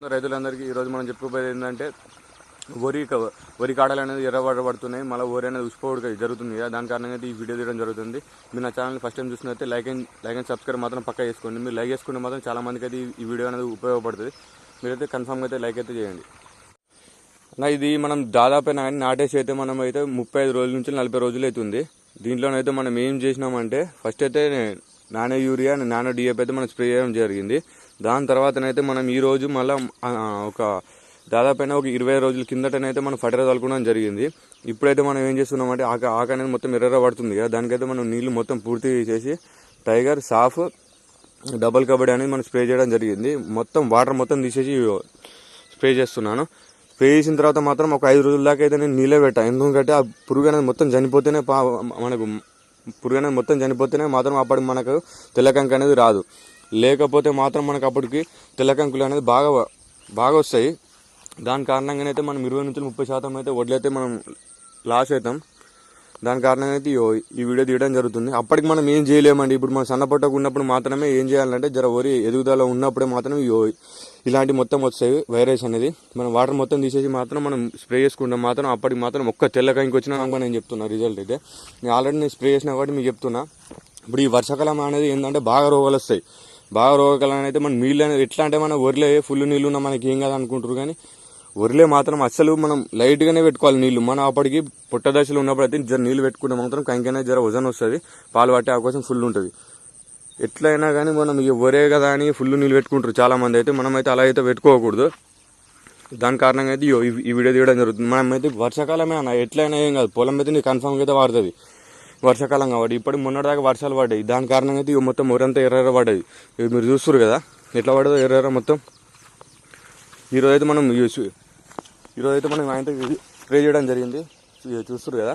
రైతులందరికీ ఈరోజు మనం చెప్పుకోబోయేది ఏంటంటే వరి కాడలు అనేది ఎర్రబడుతున్నాయి, మళ్ళీ వరి అనేది ఉసిపోవడం జరుగుతుంది కదా. దాని కారణంగా అయితే ఈ వీడియో తీయడం జరుగుతుంది. మీరు నా ఛానల్ని ఫస్ట్ టైం చూసినట్లయితే లైక్ అండ్ సబ్స్క్రైబ్ మాత్రం పక్కా చేసుకోండి. మీరు లైక్ చేసుకుంటే మాత్రం చాలా మందికి అయితే ఈ వీడియో అనేది ఉపయోగపడుతుంది. మీరైతే కన్ఫామ్గా అయితే లైక్ అయితే చేయండి. ఇది మనం దాదాపు నాటేసి అయితే మనం అయితే 35 రోజుల నుంచి 40 రోజులు అవుతుంది. దీంట్లోనైతే మనం ఏం చేసినామంటే ఫస్ట్ అయితే నానో యూరియా నానో డిఏపి అయితే మనం స్ప్రే చేయడం జరిగింది. దాని తర్వాతనైతే మనం ఈరోజు మళ్ళీ దాదాపు ఒక 20 రోజుల కిందటనైతే మనం ఫర్టిలైజర్ చల్లుకోవడం జరిగింది. ఇప్పుడైతే మనం ఏం చేస్తున్నామంటే ఆక అనేది మొత్తం ఎర్ర పడుతుంది కదా, దానికైతే మనం నీళ్లు మొత్తం పూర్తి చేసి టైగర్ సాఫ్ డబల్ కబడ్డీ అనేది మనం స్ప్రే చేయడం జరిగింది. మొత్తం వాటర్ మొత్తం తీసేసి స్ప్రే చేస్తున్నాను. స్ప్రే చేసిన తర్వాత మాత్రం ఒక 5 రోజుల దాకా అయితే నేను నీళ్ళే పెట్టాను. ఎందుకంటే ఆ పురుగు అనేది మొత్తం చనిపోతేనే మాత్రం అప్పటికి మనకు తెల్లకంకి అనేది రాదు. లేకపోతే మాత్రం మనకు అప్పటికి తెల్లకంకులు అనేది బాగా వస్తాయి. దాని కారణంగానైతే మనం 20 నుంచి 30% అయితే వడ్లయితే మనం లాస్ అవుతాం. దాని కారణంగా అయితే ఈ వీడియో తీయడం జరుగుతుంది. అప్పటికి మనం ఏం చేయలేమండి. ఇప్పుడు మనం సన్నపట్టకు ఉన్నప్పుడు మాత్రమే ఏం చేయాలంటే వరి ఎదుగుదల ఉన్నప్పుడే మాత్రం ఇలాంటి మొత్తం వస్తాయి. వైరస్ అనేది మనం వాటర్ మొత్తం తీసేసి మాత్రం మనం స్ప్రే చేసుకుంటాం. మాత్రం అప్పటికి మాత్రం ఒక్క తెల్లకంకి వచ్చినా నేను చెప్తున్నా రిజల్ట్ అయితే. నేను ఆల్రెడీ స్ప్రే చేసినా కాబట్టి మీకు చెప్తున్నా. ఇప్పుడు ఈ వర్షాకాలం అనేది ఏంటంటే బాగా రోగాలు వస్తాయి. బాగా రోగాలు అయితే మన నీళ్ళు అనేది ఎట్లా అంటే మన వరిలే ఫుల్ నీళ్ళు ఉన్నా మనకి ఏం కాదు అనుకుంటారు, కానీ వరిలే మాత్రం అస్సలు మనం లైట్గానే పెట్టుకోవాలి నీళ్ళు. మనం అప్పటికి పుట్ట దశలో ఉన్నప్పుడు అయితే నీళ్ళు పెట్టుకుంటే మాత్రం కంకైనా వజన్ వస్తుంది, పాలు పట్టే అవకాశం ఫుల్ ఉంటుంది. ఎట్లయినా కానీ మనం వరే కదా అని ఫుల్ నీళ్ళు పెట్టుకుంటారు చాలా మంది. అయితే మనం అయితే అలా అయితే పెట్టుకోకూడదు. దాని కారణంగా అయితే ఈ వీడియో తీయడం జరుగుతుంది. మనం అయితే వర్షాకాలమే అన్న ఎట్లయినా ఏం కాదు, పొలం అయితే నీకు కన్ఫామ్గా అయితే వాడుతుంది వర్షాకాలం కాబట్టి. ఇప్పటికి మొన్నటిదాకా వర్షాలు పడ్డాయి, దాని కారణంగా అయితే మొత్తం ఊరంతా ఎర్ర పడ్డది. మీరు చూస్తారు కదా ఎట్లా పడదో ఎర్ర మొత్తం. ఈరోజైతే మనం ఆయనతో స్ప్రే చేయడం జరిగింది, చూస్తారు కదా.